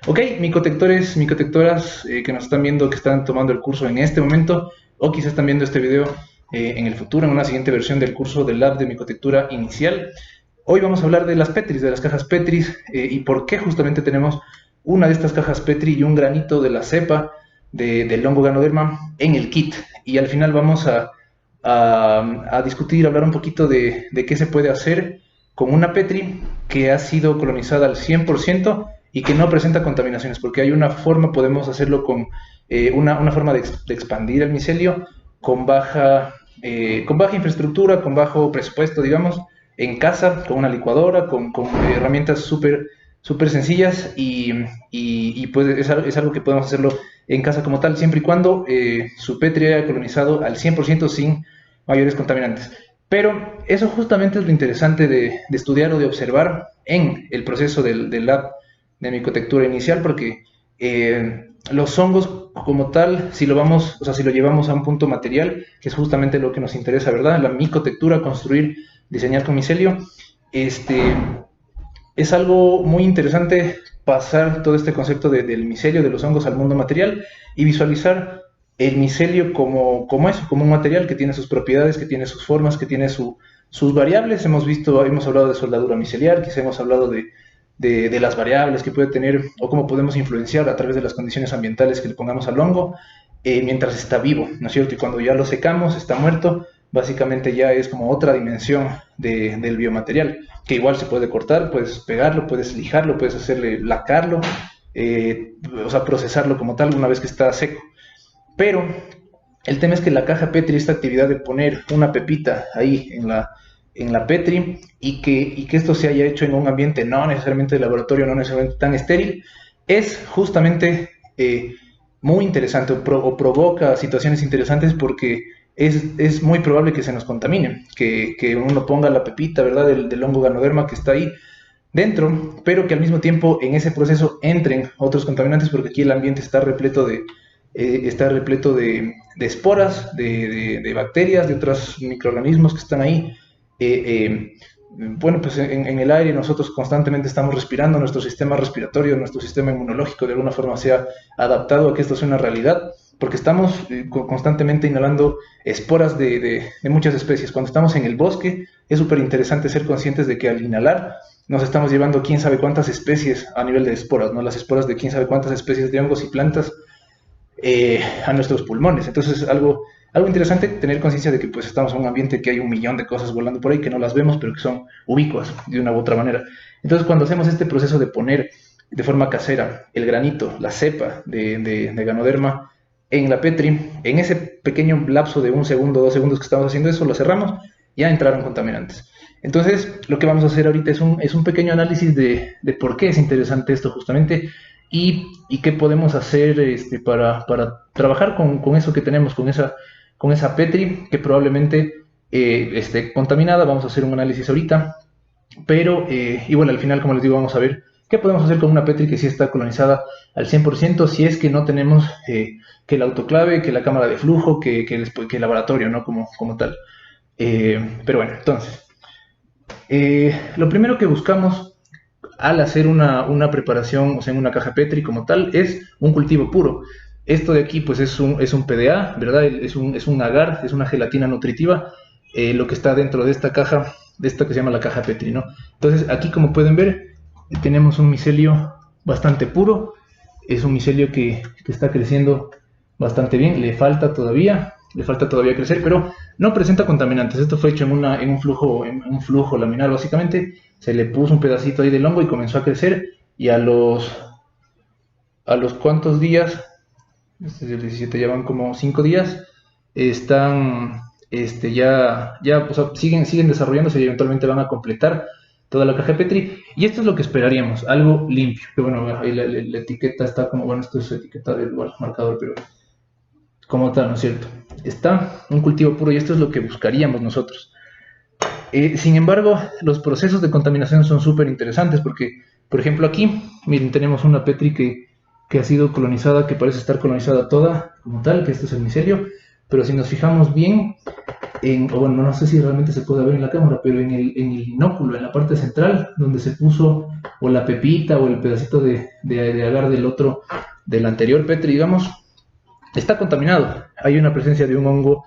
Ok, micotectores, micotectoras que nos están viendo, que están tomando el curso en este momento, o quizás están viendo este video en el futuro, en una siguiente versión del curso del Lab de Micotectura Inicial. Hoy vamos a hablar de las Petris, de las cajas Petris, y por qué justamente tenemos una de estas cajas Petri y un granito de la cepa del hongo Ganoderma en el kit. Y al final vamos a discutir, hablar un poquito de qué se puede hacer con una Petri que ha sido colonizada al 100% y que no presenta contaminaciones, porque hay una forma, podemos hacerlo con una forma de expandir el micelio con baja infraestructura, con bajo presupuesto, digamos, en casa, con una licuadora, con herramientas súper sencillas y pues es algo que podemos hacerlo en casa como tal, siempre y cuando su Petri haya colonizado al 100% sin mayores contaminantes. Pero eso justamente es lo interesante de estudiar o de observar en el proceso del lab de micotectura inicial, porque los hongos como tal, si lo vamos, o sea, si lo llevamos a un punto material, que es justamente lo que nos interesa, ¿verdad? La micotectura, construir, diseñar con micelio, es algo muy interesante pasar todo este concepto del micelio, de los hongos al mundo material y visualizar el micelio como eso, como un material que tiene sus propiedades, que tiene sus formas, que tiene sus variables. Hemos hablado de soldadura micelial, quizá hemos hablado de las variables que puede tener o cómo podemos influenciar a través de las condiciones ambientales que le pongamos al hongo mientras está vivo, ¿no es cierto? Y cuando ya lo secamos, está muerto, básicamente ya es como otra dimensión del biomaterial, que igual se puede cortar, puedes pegarlo, puedes lijarlo, puedes hacerle lacarlo, o sea, procesarlo como tal una vez que está seco. Pero el tema es que la caja Petri, esta actividad de poner una pepita ahí en la Petri y que esto se haya hecho en un ambiente no necesariamente de laboratorio, no necesariamente tan estéril, es justamente muy interesante o provoca situaciones interesantes porque es muy probable que se nos contamine, que uno ponga la pepita, ¿verdad?, del hongo Ganoderma que está ahí dentro, pero que al mismo tiempo en ese proceso entren otros contaminantes porque aquí el ambiente está repleto de esporas, de bacterias, de otros microorganismos que están ahí. Eh, eh, bueno, pues en el aire nosotros constantemente estamos respirando, nuestro sistema respiratorio, nuestro sistema inmunológico de alguna forma se ha adaptado a que esto sea una realidad, porque estamos constantemente inhalando esporas de muchas especies. Cuando estamos en el bosque es súper interesante ser conscientes de que al inhalar nos estamos llevando quién sabe cuántas especies a nivel de esporas, ¿no? Las esporas de quién sabe cuántas especies de hongos y plantas a nuestros pulmones. Entonces es algo interesante tener conciencia de que pues estamos en un ambiente que hay un millón de cosas volando por ahí que no las vemos, pero que son ubicuas de una u otra manera. Entonces cuando hacemos este proceso de poner de forma casera el granito, la cepa de Ganoderma en la Petri, en ese pequeño lapso de 1 segundo, 2 segundos que estamos haciendo eso, lo cerramos, ya entraron contaminantes. Entonces, lo que vamos a hacer ahorita es un pequeño análisis de por qué es interesante esto justamente y qué podemos hacer para trabajar con eso que tenemos, con esa Petri que probablemente esté contaminada. Vamos a hacer un análisis ahorita, pero, y bueno, al final, como les digo, vamos a ver qué podemos hacer con una Petri que sí está colonizada al 100%, si es que no tenemos que el autoclave, que la cámara de flujo, que el laboratorio, ¿no? Como tal. Pero bueno, entonces, lo primero que buscamos al hacer una preparación, o sea, en una caja Petri como tal, es un cultivo puro. Esto de aquí, pues, es un PDA, ¿verdad? Es un agar, es una gelatina nutritiva, lo que está dentro de esta caja, de esta que se llama la caja Petri, ¿no? Entonces, aquí, como pueden ver, tenemos un micelio bastante puro, es un micelio que está creciendo bastante bien, le falta todavía crecer, pero no presenta contaminantes. Esto fue hecho en un flujo laminar, básicamente. Se le puso un pedacito ahí del hongo y comenzó a crecer. Y a los cuantos días, este es el 17, ya van como 5 días, están, ya o sea, siguen desarrollándose y eventualmente van a completar toda la caja Petri. Y esto es lo que esperaríamos, algo limpio. Que bueno, ahí la etiqueta está como, bueno, esto es etiqueta del marcador, pero como tal, ¿no es cierto? Está un cultivo puro y esto es lo que buscaríamos nosotros. Sin embargo, los procesos de contaminación son súper interesantes porque, por ejemplo, aquí, miren, tenemos una Petri que ha sido colonizada, que parece estar colonizada toda como tal, que esto es el micelio, pero si nos fijamos bien, o bueno, no sé si realmente se puede ver en la cámara, pero en el inóculo, en la parte central, donde se puso o la pepita o el pedacito de agar del anterior Petri, digamos, está contaminado. Hay una presencia de un hongo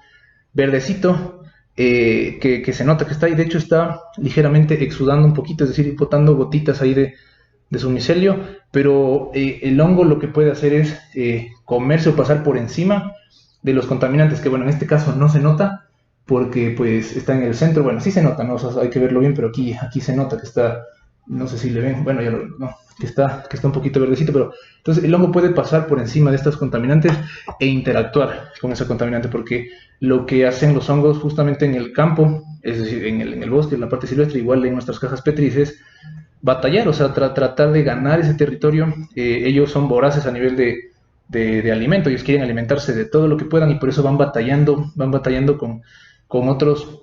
verdecito que se nota que está ahí. De hecho, está ligeramente exudando un poquito, es decir, botando gotitas ahí de su micelio. Pero el hongo lo que puede hacer es comerse o pasar por encima de los contaminantes, que bueno, en este caso no se nota porque pues está en el centro. Bueno, sí se nota, ¿no? O sea, hay que verlo bien, pero aquí se nota que está, no sé si le ven, bueno, ya lo, no, que está un poquito verdecito, pero entonces el hongo puede pasar por encima de estos contaminantes e interactuar con ese contaminante, porque lo que hacen los hongos justamente en el campo, es decir, en el bosque, en la parte silvestre, igual en nuestras cajas Petri, es batallar, o sea, tratar de ganar ese territorio. Ellos son voraces a nivel de alimento, ellos quieren alimentarse de todo lo que puedan y por eso van batallando con otros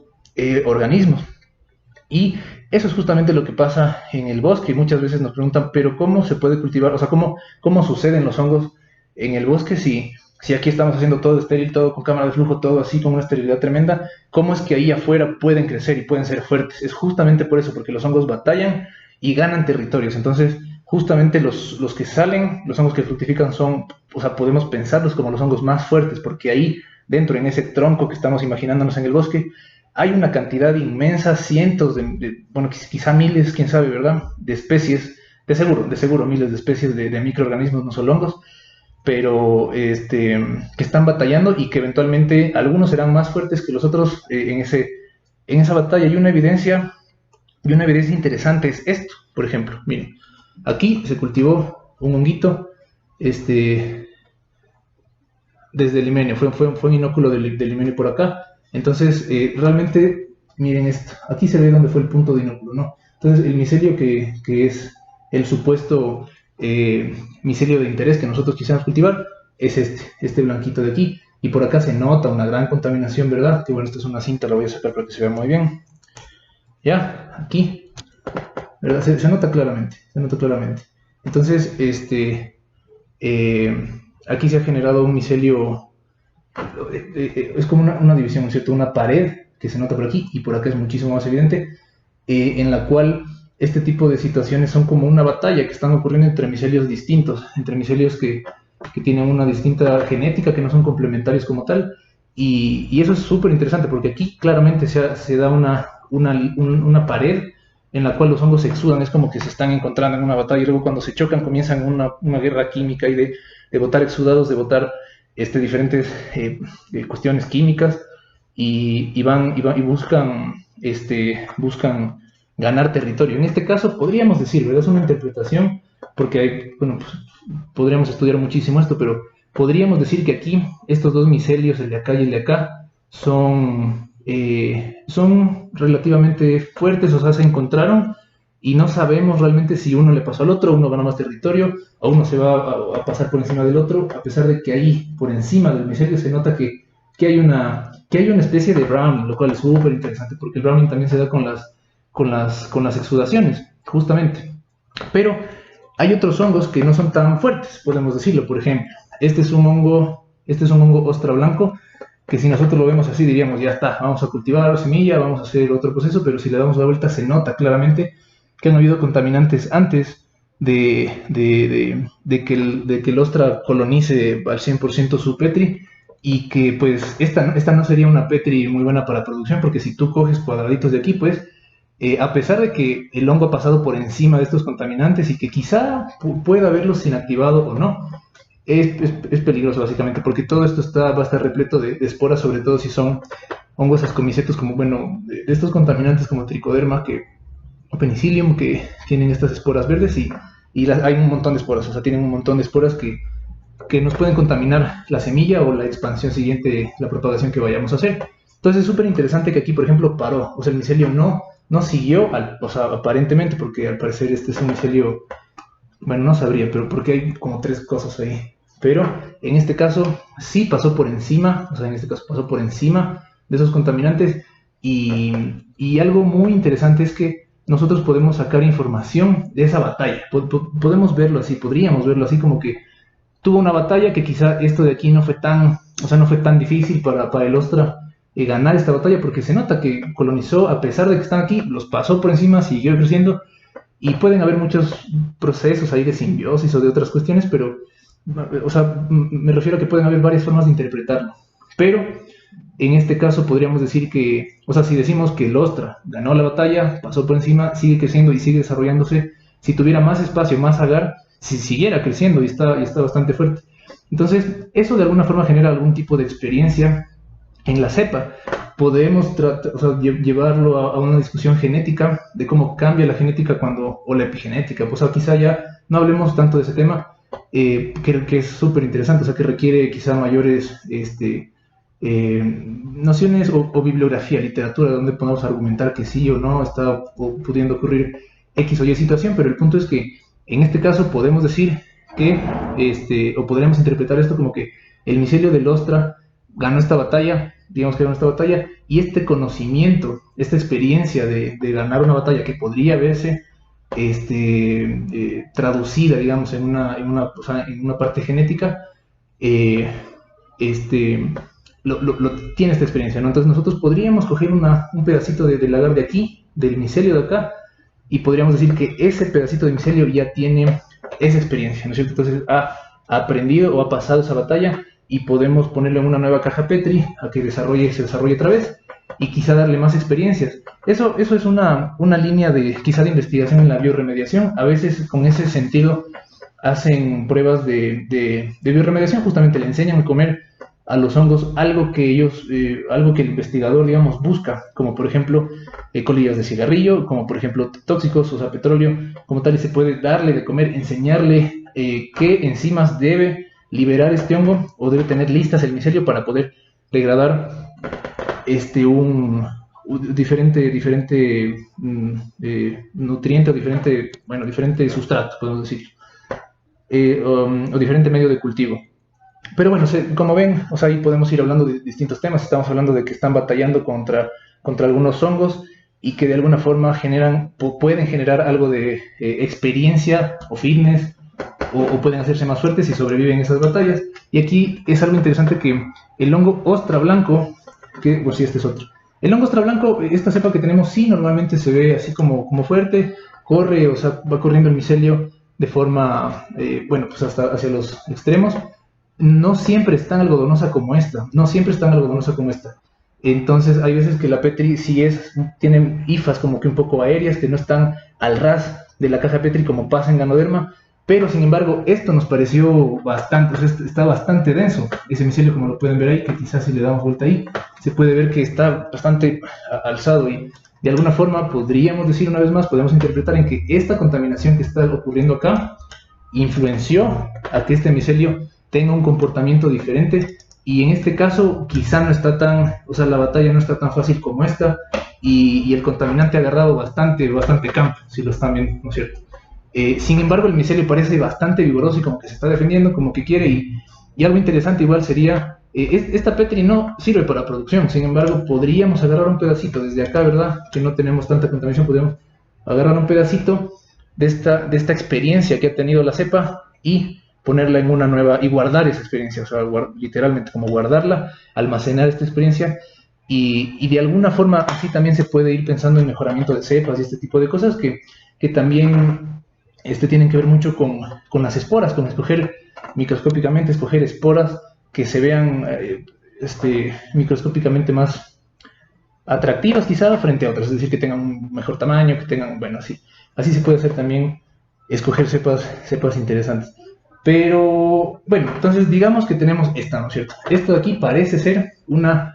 organismos. Y eso es justamente lo que pasa en el bosque. Muchas veces nos preguntan, pero ¿cómo se puede cultivar? O sea, ¿cómo suceden los hongos en el bosque si aquí estamos haciendo todo estéril, todo con cámara de flujo, todo así con una esterilidad tremenda? ¿Cómo es que ahí afuera pueden crecer y pueden ser fuertes? Es justamente por eso, porque los hongos batallan y ganan territorios. Entonces, justamente los que salen, los hongos que fructifican son, o sea, podemos pensarlos como los hongos más fuertes, porque ahí dentro, en ese tronco que estamos imaginándonos en el bosque, hay una cantidad inmensa, cientos bueno, quizá miles, quién sabe, ¿verdad? De especies, de seguro miles de especies de microorganismos, no solo hongos, pero que están batallando y que eventualmente algunos serán más fuertes que los otros en esa batalla. Y una evidencia interesante es esto, por ejemplo, miren, aquí se cultivó un honguito, desde el limenio, fue un inóculo del limenio por acá. Entonces, realmente, miren esto, aquí se ve dónde fue el punto de inóculo, ¿no? Entonces, el micelio que es el supuesto micelio de interés que nosotros quisiéramos cultivar es este blanquito de aquí. Y por acá se nota una gran contaminación, ¿verdad? Que bueno, esta es una cinta, la voy a sacar para que se vea muy bien. Ya, aquí, ¿verdad? Se nota claramente, Entonces, aquí se ha generado un micelio, es como una división, ¿no es cierto? Una pared que se nota por aquí y por acá es muchísimo más evidente, en la cual este tipo de situaciones son como una batalla que están ocurriendo entre micelios distintos, entre micelios que tienen una distinta genética, que no son complementarios como tal, y eso es súper interesante porque aquí claramente se da una pared en la cual los hongos se exudan, es como que se están encontrando en una batalla y luego cuando se chocan comienzan una guerra química y de botar exudados, de botar diferentes cuestiones químicas y buscan ganar territorio. En este caso podríamos decir, ¿verdad? Es una interpretación porque bueno, pues, podríamos estudiar muchísimo esto, pero podríamos decir que aquí estos dos micelios, el de acá y el de acá, son relativamente fuertes, o sea, se encontraron y no sabemos realmente si uno le pasó al otro, uno gana más territorio o uno se va a pasar por encima del otro, a pesar de que ahí por encima del micelio se nota que hay una especie de browning, lo cual es súper interesante porque el browning también se da con las exudaciones, justamente. Pero hay otros hongos que no son tan fuertes, podemos decirlo. Por ejemplo, este es un hongo ostra blanco, que si nosotros lo vemos así diríamos, ya está, vamos a cultivar la semilla, vamos a hacer otro proceso, pero si le damos la vuelta se nota claramente que han habido contaminantes antes de que el ostra colonice al 100% su Petri, y que pues esta no sería una Petri muy buena para producción, porque si tú coges cuadraditos de aquí, pues a pesar de que el hongo ha pasado por encima de estos contaminantes y que quizá pueda haberlos inactivado o no, es peligroso básicamente, porque todo esto va a estar repleto de esporas, sobre todo si son hongos ascomicetos, como bueno, de estos contaminantes como tricoderma o penicillium, que tienen estas esporas verdes y hay un montón de esporas, o sea, tienen un montón de esporas que nos pueden contaminar la semilla o la expansión siguiente, la propagación que vayamos a hacer. Entonces es súper interesante que aquí, por ejemplo, paró, o sea, el micelio no siguió, o sea, aparentemente, porque al parecer este es un micelio, bueno, no sabría, pero porque hay como tres cosas ahí. Pero en este caso sí pasó por encima, o sea, en este caso pasó por encima de esos contaminantes y algo muy interesante es que nosotros podemos sacar información de esa batalla, podemos verlo así, podríamos verlo así como que tuvo una batalla que quizá esto de aquí no fue tan difícil para el ostra ganar esta batalla, porque se nota que colonizó, a pesar de que están aquí, los pasó por encima, siguió creciendo, y pueden haber muchos procesos ahí de simbiosis o de otras cuestiones, pero, o sea, me refiero a que pueden haber varias formas de interpretarlo. Pero en este caso podríamos decir que, o sea, si decimos que el Ostra ganó la batalla, pasó por encima, sigue creciendo y sigue desarrollándose, si tuviera más espacio, más agar, si siguiera creciendo y está bastante fuerte. Entonces, eso de alguna forma genera algún tipo de experiencia en la cepa. Podemos o sea, llevarlo a una discusión genética de cómo cambia la genética cuando, o la epigenética. Pues, o sea, quizá ya no hablemos tanto de ese tema, que es súper interesante, o sea, que requiere quizá mayores nociones o bibliografía, literatura, donde podamos argumentar que sí o no está pudiendo ocurrir X o Y situación, pero el punto es que en este caso podemos decir que, o podríamos interpretar esto como que el micelio del Ostra ganó esta batalla, digamos que ganó esta batalla, y este conocimiento, esta experiencia de ganar una batalla que podría verse traducida, digamos, o sea, en una parte genética, eh, este, tiene esta experiencia, ¿no? Entonces nosotros podríamos coger un pedacito del agar de aquí, del micelio de acá, y podríamos decir que ese pedacito de micelio ya tiene esa experiencia, ¿no es cierto? Entonces ha aprendido o ha pasado esa batalla y podemos ponerlo en una nueva caja Petri a que se desarrolle otra vez y quizá darle más experiencias. Eso es una línea quizá de investigación en la bioremediación. A veces con ese sentido hacen pruebas de bioremediación, justamente le enseñan a comer a los hongos algo que algo que el investigador, digamos, busca, como por ejemplo colillas de cigarrillo, como por ejemplo tóxicos, o sea, petróleo, como tal, y se puede darle de comer, enseñarle qué enzimas debe liberar este hongo o debe tener listas el micelio para poder degradar un diferente nutriente o diferente sustrato, podemos decir, o diferente medio de cultivo. Pero bueno, como ven, o sea, ahí podemos ir hablando de distintos temas. Estamos hablando de que están batallando contra algunos hongos y que de alguna forma pueden generar algo de experiencia o fitness, o pueden hacerse más fuertes si sobreviven esas batallas. Y aquí es algo interesante que el hongo ostra blanco, que pues sí, este es otro. El hongo ostra blanco, esta cepa que tenemos, sí, normalmente se ve así como fuerte, corre, o sea, va corriendo el micelio de forma, bueno, pues hasta hacia los extremos. No siempre es tan algodonosa como esta, no siempre es tan algodonosa como esta. Entonces hay veces que la Petri sí tiene hifas como que un poco aéreas, que no están al ras de la caja Petri como pasa en Ganoderma, pero sin embargo esto nos pareció bastante, o sea, está bastante denso, ese micelio como lo pueden ver ahí, que quizás si le damos vuelta ahí, se puede ver que está bastante alzado y de alguna forma podríamos decir una vez más, podemos interpretar en que esta contaminación que está ocurriendo acá influenció a que este micelio tenga un comportamiento diferente y en este caso quizá no está tan, o sea, la batalla no está tan fácil como esta y el contaminante ha agarrado bastante campo, si lo están viendo, ¿no es cierto? Sin embargo, el micelio parece bastante vigoroso y como que se está defendiendo, como que quiere y algo interesante igual sería, esta Petri no sirve para producción, sin embargo, podríamos agarrar un pedacito desde acá, ¿verdad? Que no tenemos tanta contaminación, podríamos agarrar un pedacito de esta experiencia que ha tenido la cepa y ponerla en una nueva y guardar esa experiencia, o sea, literalmente como guardarla, almacenar esta experiencia y de alguna forma así también se puede ir pensando en mejoramiento de cepas y este tipo de cosas que también tienen que ver mucho con las esporas, con escoger microscópicamente, escoger esporas que se vean microscópicamente más atractivas quizá frente a otras, es decir, que tengan un mejor tamaño, que tengan, bueno, así se puede hacer también, escoger cepas interesantes. Pero, bueno, entonces digamos que tenemos esta, ¿no es cierto? Esto de aquí parece ser una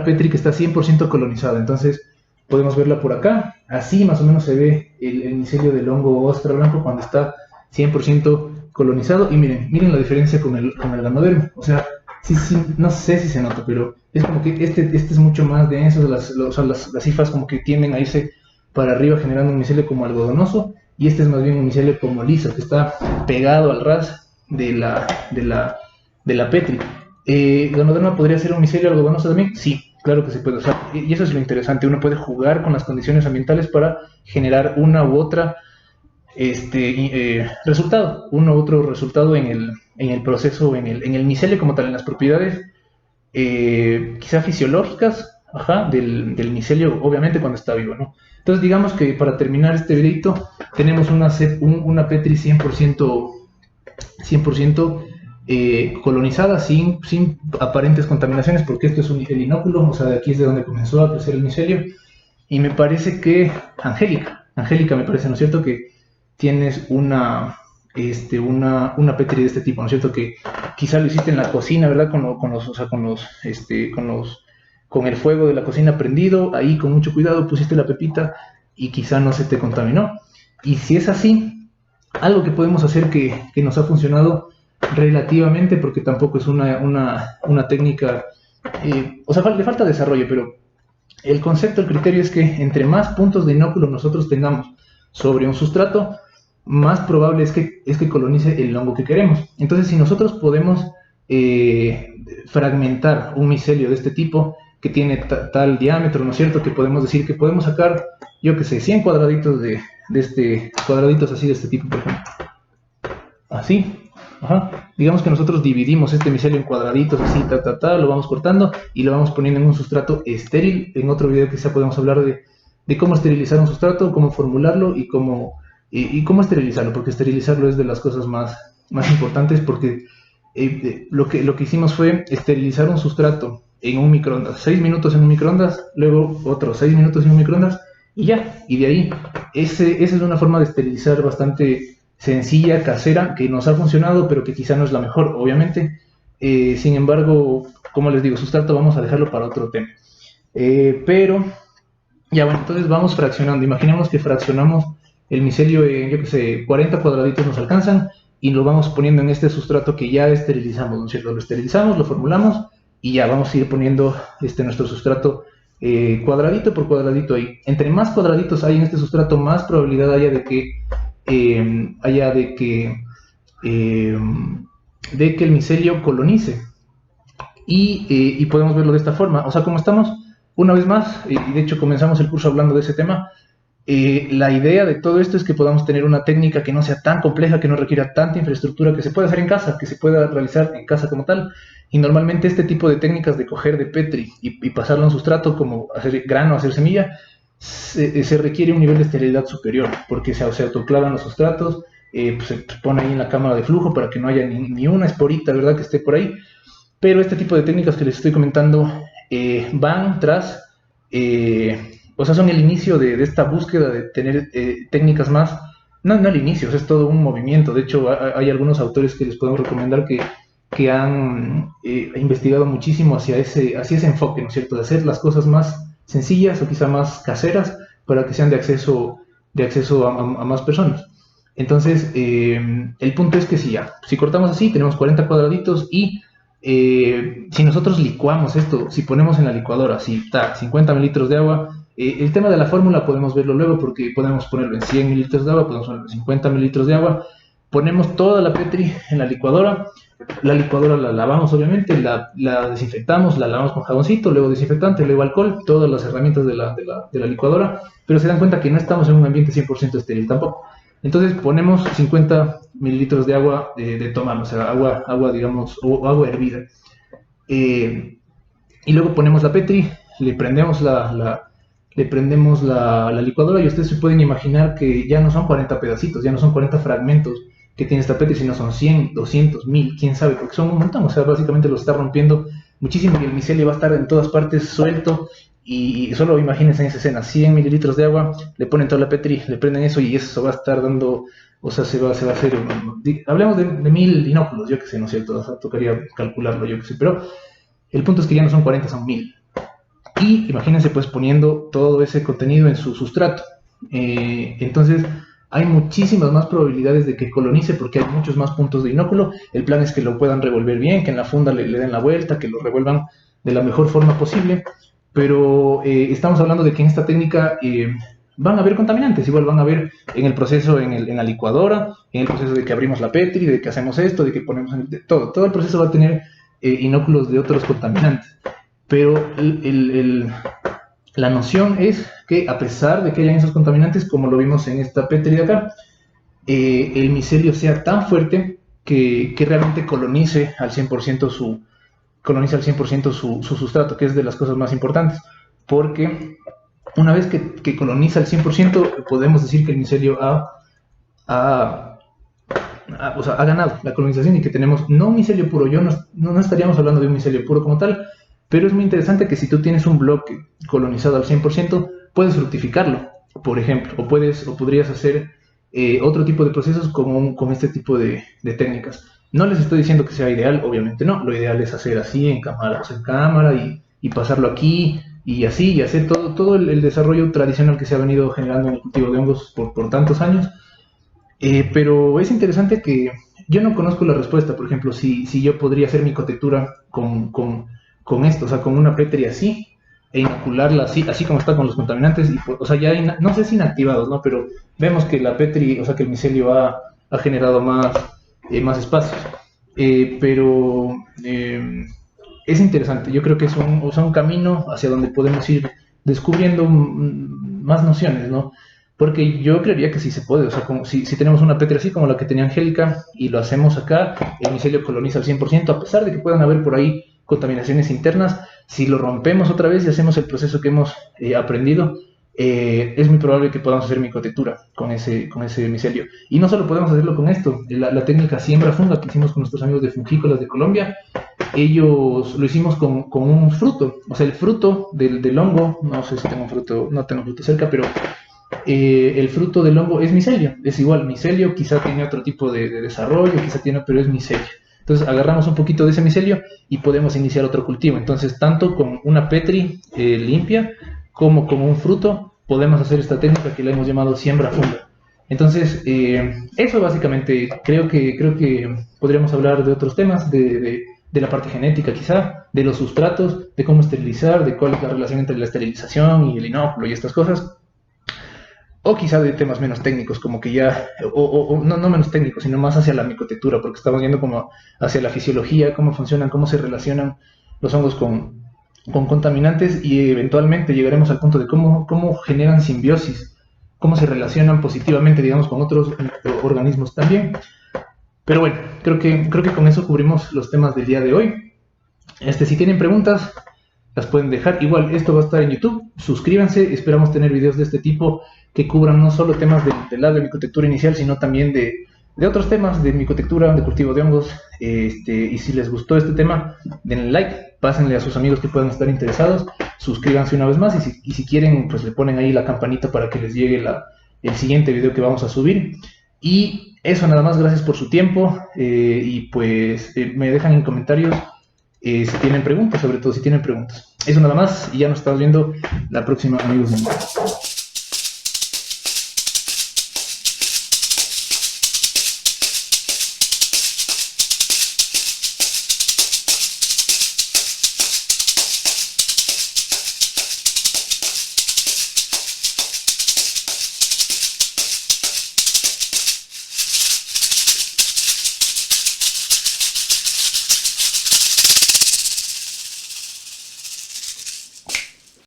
Petri que está 100% colonizada, entonces podemos verla por acá, así más o menos se ve el micelio del hongo ostra blanco cuando está 100% colonizado, y miren la diferencia con el Ganoderma, o sea, sí, no sé si se nota, pero es como que este es mucho más denso, las cifras como que tienden a irse para arriba generando un micelio como algodonoso, y este es más bien un micelio como liso, que está pegado al ras de la Petri. ¿Ganoderma podría ser un micelio algodonoso también? Sí, claro que se puede usar, y eso es lo interesante, uno puede jugar con las condiciones ambientales para generar una u otra resultado, uno u otro resultado en el proceso, en el micelio como tal, en las propiedades quizá fisiológicas, ajá, del micelio, obviamente cuando está vivo, ¿no? Entonces, digamos que para terminar este videito, tenemos una Petri 100% colonizada, sin aparentes contaminaciones, porque esto es el inóculo, o sea, de aquí es de donde comenzó a crecer el micelio. Y me parece que, Angélica me parece, ¿no es cierto?, que tienes una Petri de este tipo, ¿no es cierto?, que quizá lo hiciste en la cocina, ¿verdad?, o sea, con el fuego de la cocina prendido, ahí con mucho cuidado pusiste la pepita y quizá no se te contaminó. Y si es así, algo que podemos hacer que nos ha funcionado relativamente, porque tampoco es una técnica, o sea, le falta desarrollo, pero el concepto, el criterio es que entre más puntos de inóculo nosotros tengamos sobre un sustrato, más probable es que colonice el hongo que queremos. Entonces, si nosotros podemos fragmentar un micelio de este tipo, que tiene tal diámetro, ¿no es cierto?, que podemos decir que podemos sacar, yo que sé, 100 cuadraditos cuadraditos así de este tipo, por ejemplo. Así, ajá. Digamos que nosotros dividimos este micelio en cuadraditos, así, lo vamos cortando y lo vamos poniendo en un sustrato estéril. En otro video quizá podemos hablar de cómo esterilizar un sustrato, cómo formularlo y cómo esterilizarlo, porque esterilizarlo es de las cosas más importantes, porque lo que hicimos fue esterilizar un sustrato en un microondas, 6 minutos en un microondas, luego otros 6 minutos en un microondas y ya, y de ahí, esa es una forma de esterilizar bastante sencilla, casera, que nos ha funcionado, pero que quizá no es la mejor, obviamente. Sin embargo, como les digo, sustrato vamos a dejarlo para otro tema. Pero, ya bueno, entonces vamos fraccionando. Imaginemos que fraccionamos el micelio en, yo que sé, 40 cuadraditos nos alcanzan y lo vamos poniendo en este sustrato que ya esterilizamos, ¿no es cierto? Lo esterilizamos, lo formulamos y ya vamos a ir poniendo nuestro sustrato cuadradito por cuadradito ahí. Entre más cuadraditos hay en este sustrato, más probabilidad haya de que haya eh, de que el micelio colonice. Y podemos verlo de esta forma. O sea, como estamos, una vez más, y de hecho comenzamos el curso hablando de ese tema, la idea de todo esto es que podamos tener una técnica que no sea tan compleja, que no requiera tanta infraestructura, que se pueda hacer en casa, que se pueda realizar en casa como tal. Y normalmente este tipo de técnicas de coger de Petri y pasarlo a un sustrato, como hacer grano, hacer semilla, se requiere un nivel de esterilidad superior, porque se autoclavan los sustratos, pues se pone ahí en la cámara de flujo para que no haya ni una esporita, ¿verdad?, que esté por ahí. Pero este tipo de técnicas que les estoy comentando van tras, o sea, son el inicio de esta búsqueda de tener técnicas más, no al inicio, o sea, es todo un movimiento. De hecho, hay algunos autores que les podemos recomendar que han investigado muchísimo hacia ese enfoque, ¿no es cierto?, de hacer las cosas más sencillas o quizá más caseras para que sean de acceso a más personas. Entonces, el punto es que si cortamos así, tenemos 40 cuadraditos y si nosotros licuamos esto, si ponemos en la licuadora, si está 50 mililitros de agua, el tema de la fórmula podemos verlo luego porque podemos ponerlo en 100 mililitros de agua, podemos ponerlo en 50 mililitros de agua, ponemos toda la Petri en la licuadora la lavamos obviamente, la desinfectamos, la lavamos con jaboncito, luego desinfectante, luego alcohol, todas las herramientas de la licuadora, pero se dan cuenta que no estamos en un ambiente 100% estéril tampoco. Entonces ponemos 50 mililitros de agua de tomar, o sea, agua digamos, o agua hervida. Y luego ponemos la Petri, le prendemos la licuadora y ustedes se pueden imaginar que ya no son 40 pedacitos, ya no son 40 fragmentos que tiene esta Petri, sino son 100, 200, 1000, quién sabe, porque son un montón, o sea, básicamente lo está rompiendo muchísimo y el micelio va a estar en todas partes suelto. Y solo imagínense en esa escena, 100 mililitros de agua, le ponen toda la Petri, le prenden eso y eso va a estar dando, o sea, se va a hacer, hablemos de 1000 inóculos, yo que sé, ¿no es cierto? O sea, tocaría calcularlo, yo que sé, pero el punto es que ya no son 40, son 1000. Y imagínense pues poniendo todo ese contenido en su sustrato. Entonces hay muchísimas más probabilidades de que colonice porque hay muchos más puntos de inóculo. El plan es que lo puedan revolver bien, que en la funda le den la vuelta, que lo revuelvan de la mejor forma posible. Pero estamos hablando de que en esta técnica van a haber contaminantes, igual van a haber en el proceso, en la licuadora, en el proceso de que abrimos la Petri, de que hacemos esto, de que ponemos todo el proceso va a tener inóculos de otros contaminantes. Pero la noción es que a pesar de que hayan esos contaminantes, como lo vimos en esta Petri de acá, el micelio sea tan fuerte que realmente colonice al 100% coloniza al 100% su sustrato, que es de las cosas más importantes, porque una vez que coloniza al 100%, podemos decir que el micelio ha, o sea, ha ganado la colonización y que tenemos no un micelio puro. No estaríamos hablando de un micelio puro como tal, pero es muy interesante que si tú tienes un bloque colonizado al 100%, puedes fructificarlo, por ejemplo, o podrías hacer otro tipo de procesos con este tipo de técnicas. No les estoy diciendo que sea ideal, obviamente no. Lo ideal es hacer así en cámara, o sea, en cámara y pasarlo aquí y así, y hacer todo el desarrollo tradicional que se ha venido generando en el cultivo de hongos por tantos años. Pero es interesante que yo no conozco la respuesta. Por ejemplo, si yo podría hacer micotectura con esto, o sea, con una Petri así, e inocularla así como está con los contaminantes, o sea, ya no sé si inactivados, ¿no? Pero vemos que la Petri, o sea, que el micelio ha generado más espacios. Pero es interesante. Yo creo que es un camino hacia donde podemos ir descubriendo más nociones, ¿no? Porque yo creería que sí se puede. O sea, como si tenemos una Petri así como la que tenía Angélica y lo hacemos acá, el micelio coloniza al 100%, a pesar de que puedan haber por ahí contaminaciones internas. Si lo rompemos otra vez y hacemos el proceso que hemos aprendido, es muy probable que podamos hacer micotectura con ese micelio. Y no solo podemos hacerlo con esto, la técnica siembra funga que hicimos con nuestros amigos de Fungícolas de Colombia, ellos lo hicimos con un fruto. O sea, el fruto del hongo, no sé si tengo un fruto, no tengo fruto cerca, pero el fruto del hongo es micelio. Es igual, micelio quizá tiene otro tipo de desarrollo, pero es micelio. Entonces agarramos un poquito de ese micelio y podemos iniciar otro cultivo. Entonces, tanto con una Petri limpia como con un fruto, podemos hacer esta técnica que le hemos llamado siembra funga. Entonces, eso básicamente, creo que podríamos hablar de otros temas, de la parte genética quizá, de los sustratos, de cómo esterilizar, de cuál es la relación entre la esterilización y el inóculo y estas cosas. O quizá de temas menos técnicos, como que ya, no menos técnicos, sino más hacia la micotectura, porque estamos viendo como hacia la fisiología, cómo funcionan, cómo se relacionan los hongos con contaminantes, y eventualmente llegaremos al punto de cómo generan simbiosis, cómo se relacionan positivamente, digamos, con otros organismos también. Pero bueno, creo que con eso cubrimos los temas del día de hoy. Si tienen preguntas, las pueden dejar. Igual, esto va a estar en YouTube. Suscríbanse. Esperamos tener videos de este tipo que cubran no solo temas del lado de micotectura inicial, sino también de otros temas de micotectura, de cultivo de hongos. Y si les gustó este tema, denle like, pásenle a sus amigos que puedan estar interesados, suscríbanse una vez más, y si quieren, pues le ponen ahí la campanita para que les llegue el siguiente video que vamos a subir. Y eso nada más, gracias por su tiempo, y pues me dejan en comentarios si tienen preguntas, sobre todo si tienen preguntas. Eso nada más, y ya nos estamos viendo la próxima, amigos.